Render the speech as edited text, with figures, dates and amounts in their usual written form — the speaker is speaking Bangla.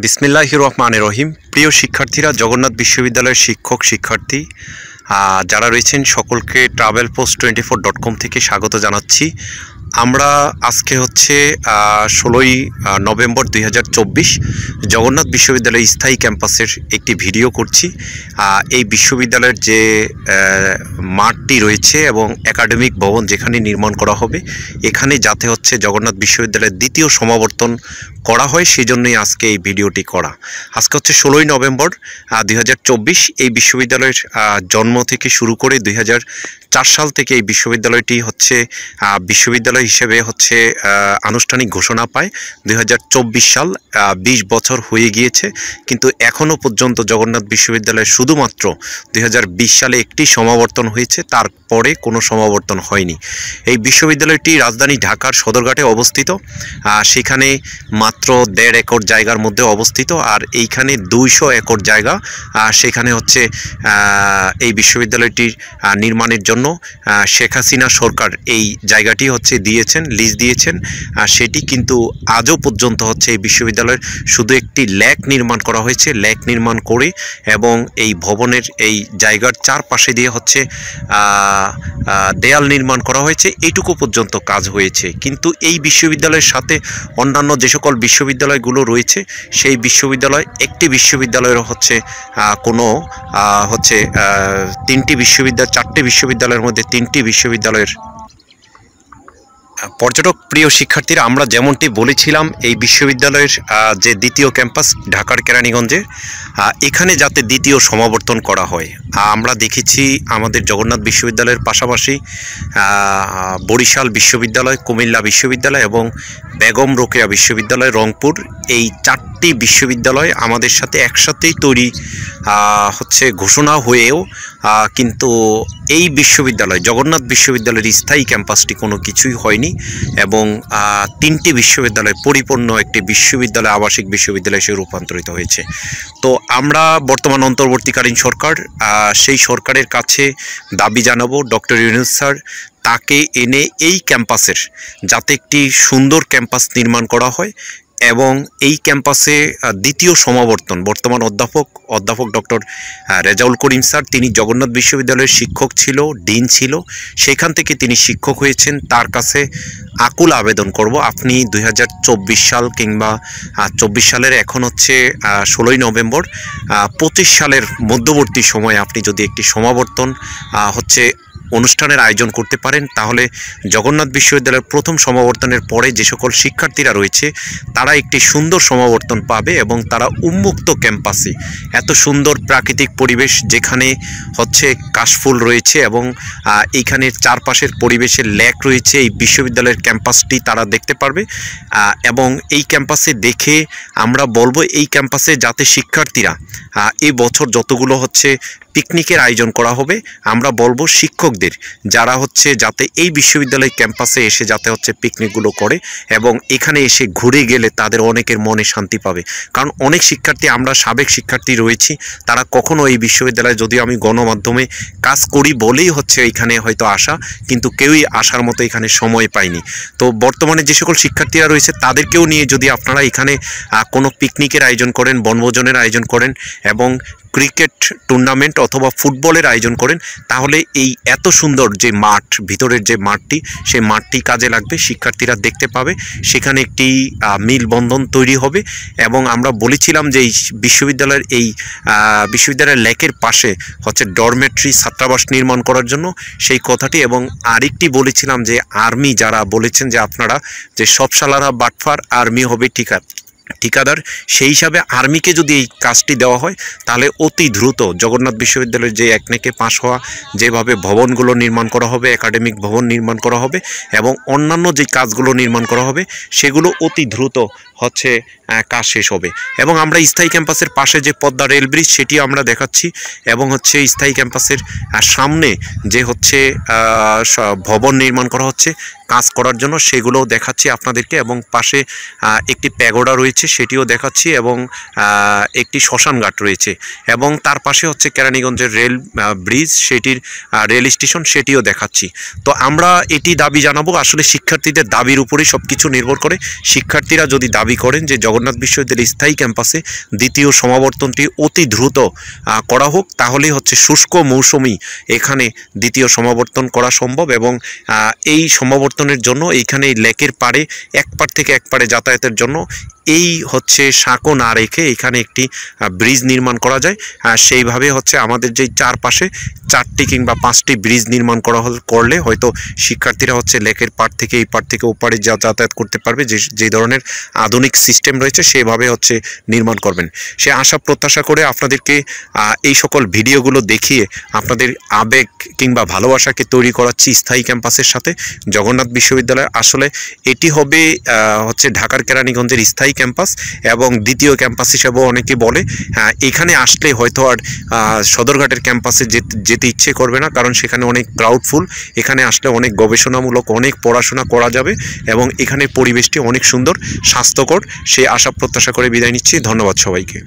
বিসমিল্লাহির রহমানির রহিম। প্রিয় শিক্ষার্থীরা, জগন্নাথ বিশ্ববিদ্যালয়ের শিক্ষক শিক্ষার্থী যারা রয়েছেন সকলকে travelpost24.com থেকে স্বাগত জানাচ্ছি। আমরা আজকে হচ্ছে 16ই নভেম্বর 2024 জগন্নাথ বিশ্ববিদ্যালয়ের স্থায়ী ক্যাম্পাসের একটি ভিডিও করছি। এই বিশ্ববিদ্যালয়ের যে মাঠটি রয়েছে এবং একাডেমিক ভবন যেখানে নির্মাণ করা হবে, এখানে যাতে হচ্ছে জগন্নাথ বিশ্ববিদ্যালয়ের দ্বিতীয় সমাবর্তন করা হয়, সেই জন্যই আজকে এই ভিডিওটি করা। আজকে হচ্ছে 16ই নভেম্বর 2024। এই বিশ্ববিদ্যালয়ের জন্ম থেকে শুরু করে 2004 সাল থেকে এই বিশ্ববিদ্যালয়টি হচ্ছে বিশ্ববিদ্যালয় হিসেবে হচ্ছে আনুষ্ঠানিক ঘোষণা পায় 2024 সাল। 20 বছর হয়ে গিয়েছে, কিন্তু এখনও পর্যন্ত জগন্নাথ বিশ্ববিদ্যালয়ে শুধুমাত্র 2020 সালে একটি সমাবর্তন হয়েছে, তারপরে কোনো সমাবর্তন হয়নি। এই বিশ্ববিদ্যালয়টি রাজধানী ঢাকার সদরঘাটে অবস্থিত। সেখানে মাত্র 1.5 একর জায়গার মধ্যে অবস্থিত, আর এইখানে 200 একর জায়গা সেখানে হচ্ছে এই বিশ্ববিদ্যালয়টির নির্মাণের জন্য শেখ হাসিনা সরকার এই জায়গাটি হচ্ছে দিয়েছেন, লিজ দিয়েছেন। সেটি কিন্তু আজও পর্যন্ত হচ্ছে এই বিশ্ববিদ্যালয়ের শুধু একটি ল্যাক নির্মাণ করা হয়েছে। ল্যাক নির্মাণ করে এবং এই ভবনের এই জায়গার চারপাশে দিয়ে হচ্ছে দেয়াল নির্মাণ করা হয়েছে, এইটুকু পর্যন্ত কাজ হয়েছে। কিন্তু এই বিশ্ববিদ্যালয়ের সাথে অন্যান্য যে সকল বিশ্ববিদ্যালয়গুলো রয়েছে, সেই বিশ্ববিদ্যালয় একটি বিশ্ববিদ্যালয়ের হচ্ছে কোনো হচ্ছে 3টি বিশ্ববিদ্যালয়, 4টি বিশ্ববিদ্যালয়ের মধ্যে 3টি বিশ্ববিদ্যালয়ের পর্যটক প্রিয় শিক্ষার্থীরা, আমরা যেমনটি বলেছিলাম এই বিশ্ববিদ্যালয়ের যে দ্বিতীয় ক্যাম্পাস ঢাকার কেরানীগঞ্জে, এখানে যাতে দ্বিতীয় সমাবর্তন করা হয়। আমরা দেখেছি আমাদের জগন্নাথ বিশ্ববিদ্যালয়ের পাশাপাশি বরিশাল বিশ্ববিদ্যালয়, কুমিল্লা বিশ্ববিদ্যালয় এবং বেগম রোকেয়া বিশ্ববিদ্যালয় রংপুর, এই 4টি বিশ্ববিদ্যালয় আমাদের সাথে একসাথেই তৈরি হচ্ছে ঘোষণা হয়েও কিন্তু এই বিশ্ববিদ্যালয় জগন্নাথ বিশ্ববিদ্যালয়ের স্থায়ী ক্যাম্পাসটি কোনো কিছুই হয়নি এবং 3টি বিশ্ববিদ্যালয় পরিপূর্ণ একটি বিশ্ববিদ্যালয়, আবাসিক বিশ্ববিদ্যালয়ে সে রূপান্তরিত হয়েছে। তো আমরা বর্তমান অন্তর্বর্তীকালীন সরকার, সেই সরকারের কাছে দাবি জানাবো ডক্টর ইউনূস স্যার তাকে এনে এই ক্যাম্পাসের যাতে একটি সুন্দর ক্যাম্পাস নির্মাণ করা হয় এবং এই ক্যাম্পাসে দ্বিতীয় সমাবর্তন, বর্তমান অধ্যাপক ডক্টর রেজাউল করিম স্যার, তিনি জগন্নাথ বিশ্ববিদ্যালয়ের শিক্ষক ছিল, ডিন ছিল, সেখান থেকে তিনি শিক্ষক হয়েছেন। তার কাছে আকুল আবেদন করব, আপনি 2024 সাল কিংবা 24 সালের এখন হচ্ছে 16ই নভেম্বর, 25 সালের মধ্যবর্তী সময়ে আপনি যদি একটি সমাবর্তন হচ্ছে অনুষ্ঠানের আয়োজন করতে পারেন, তাহলে জগন্নাথ বিশ্ববিদ্যালয়ের প্রথম সমাবর্তনের পরে যে সকল শিক্ষার্থীরা রয়েছে তারা একটি সুন্দর সমাবর্তন পাবে এবং তারা উন্মুক্ত ক্যাম্পাসে এত সুন্দর প্রাকৃতিক পরিবেশ, যেখানে হচ্ছে কাশফুল রয়েছে এবং এইখানের চারপাশের পরিবেশের ল্যাক রয়েছে, এই বিশ্ববিদ্যালয়ের ক্যাম্পাসটি তারা দেখতে পারবে। এবং এই ক্যাম্পাসে দেখে আমরা বলবো এই ক্যাম্পাসে যাতে শিক্ষার্থীরা এই বছর যতগুলো হচ্ছে পিকনিকের আয়োজন করা হবে, আমরা বলবো শিক্ষকদের যারা হচ্ছে যাতে এই বিশ্ববিদ্যালয় ক্যাম্পাসে এসে যাতে হচ্ছে পিকনিকগুলো করে এবং এখানে এসে ঘুরে গেলে তাদের অনেকের মনে শান্তি পাবে। কারণ অনেক শিক্ষার্থী, আমরা সাবেক শিক্ষার্থী রয়েছি, তারা কখনো এই বিশ্ববিদ্যালয়ে, যদিও আমি গণমাধ্যমে কাজ করি বলেই হচ্ছে এখানে হয়তো আসা, কিন্তু কেউই আসার মতো এখানে সময় পায়নি। তো বর্তমানে যে সকল শিক্ষার্থীরা রয়েছে তাদেরকেও নিয়ে যদি আপনারা এখানে কোনো পিকনিকের আয়োজন করেন, বনভোজনের আয়োজন করেন এবং ক্রিকেট টুর্নামেন্ট অথবা ফুটবলের আয়োজন করেন, তাহলে এই এত সুন্দর যে মাঠ, ভিতরের যে মাঠটি, সেই মাঠটি কাজে লাগবে, শিক্ষার্থীরা দেখতে পাবে, সেখানে একটি মিলবন্ধন তৈরি হবে। এবং আমরা বলেছিলাম যে এই বিশ্ববিদ্যালয়ের লেকের পাশে হচ্ছে ডরমেট্রি, ছাত্রাবাস নির্মাণ করার জন্য সেই কথাটি। এবং আরেকটি বলেছিলাম যে আর্মি যারা বলেছেন যে আপনারা যে সব শালারা বাটফার, আর্মি হবে ঠিকাদার, সেই হিসাবে আর্মিকে যদি এই কাজটি দেওয়া হয় তাহলে অতি দ্রুত জগন্নাথ বিশ্ববিদ্যালয়ের যে একনেকে পাশ হওয়া যেভাবে ভবনগুলো নির্মাণ করা হবে, একাডেমিক ভবন নির্মাণ করা হবে এবং অন্যান্য যে কাজগুলো নির্মাণ করা হবে, সেগুলো অতি দ্রুত হচ্ছে কাজ শেষ হবে। এবং আমরা স্থায়ী ক্যাম্পাসের পাশে যে পদ্মা রেল ব্রিজ, সেটিও আমরা দেখাচ্ছি এবং হচ্ছে স্থায়ী ক্যাম্পাসের সামনে যে হচ্ছে ভবন নির্মাণ করা হচ্ছে, কাজ করার জন্য, সেগুলোও দেখাচ্ছি আপনাদেরকে। এবং পাশে একটি প্যাগোডা রয়েছে, সেটিও দেখাচ্ছি, এবং একটি শ্মশানঘাট রয়েছে, এবং তার পাশে হচ্ছে কেরানীগঞ্জের রেল ব্রিজ, সেটির রেল স্টেশন, সেটিও দেখাচ্ছি। তো আমরা এটি দাবি জানাবো, আসলে শিক্ষার্থীদের দাবির উপরেই সব কিছু নির্ভর করে। শিক্ষার্থীরা যদি দাবি করেন যে জগন্নাথ বিশ্ববিদ্যালয়ের স্থায়ী ক্যাম্পাসে দ্বিতীয় সমাবর্তনটি অতি দ্রুত করা হোক, তাহলেই হচ্ছে শুষ্ক মৌসুমি এখানে দ্বিতীয় সমাবর্তন করা সম্ভব। এবং এই সমাবর্তনের জন্য এইখানে লেকের পাড়ে এক পাড় থেকে এক পাড়ে যাতায়াতের জন্য এই হচ্ছে সাঁকো না রেখে এখানে একটি ব্রিজ নির্মাণ করা যায়। সেইভাবে হচ্ছে আমাদের যেই চারপাশে 4টি কিংবা 5টি ব্রিজ নির্মাণ করলে হয়তো শিক্ষার্থীরা হচ্ছে লেকের পাড় থেকে এই পাড় থেকে ওপারে যাতায়াত করতে পারবে। যে ধরনের আধুনিক সিস্টেম রয়েছে সেভাবে হচ্ছে নির্মাণ করবেন, সে আশা প্রত্যাশা করে আপনাদেরকে এই সকল ভিডিওগুলো দেখিয়ে আপনাদের আবেগ কিংবা ভালোবাসাকে তৈরি করাচ্ছি স্থায়ী ক্যাম্পাসের সাথে। জগন্নাথ বিশ্ববিদ্যালয় আসলে এটি হবে হচ্ছে ঢাকার কেরানীগঞ্জের স্থায়ী ক্যাম্পাস এবং দ্বিতীয় ক্যাম্পাস হিসেবেও অনেকে বলে। এখানে আসলে হয়তো আর সদরঘাটের ক্যাম্পাসে যেতে ইচ্ছে করবে না, কারণ সেখানে অনেক ক্রাউডফুল। এখানে আসলে অনেক গবেষণামূলক অনেক পড়াশোনা করা যাবে এবং এখানে পরিবেশটি অনেক সুন্দর, স্বাস্থ্যকর, সে আশা প্রত্যাশা করে বিদায় নিচ্ছি। ধন্যবাদ সবাইকে।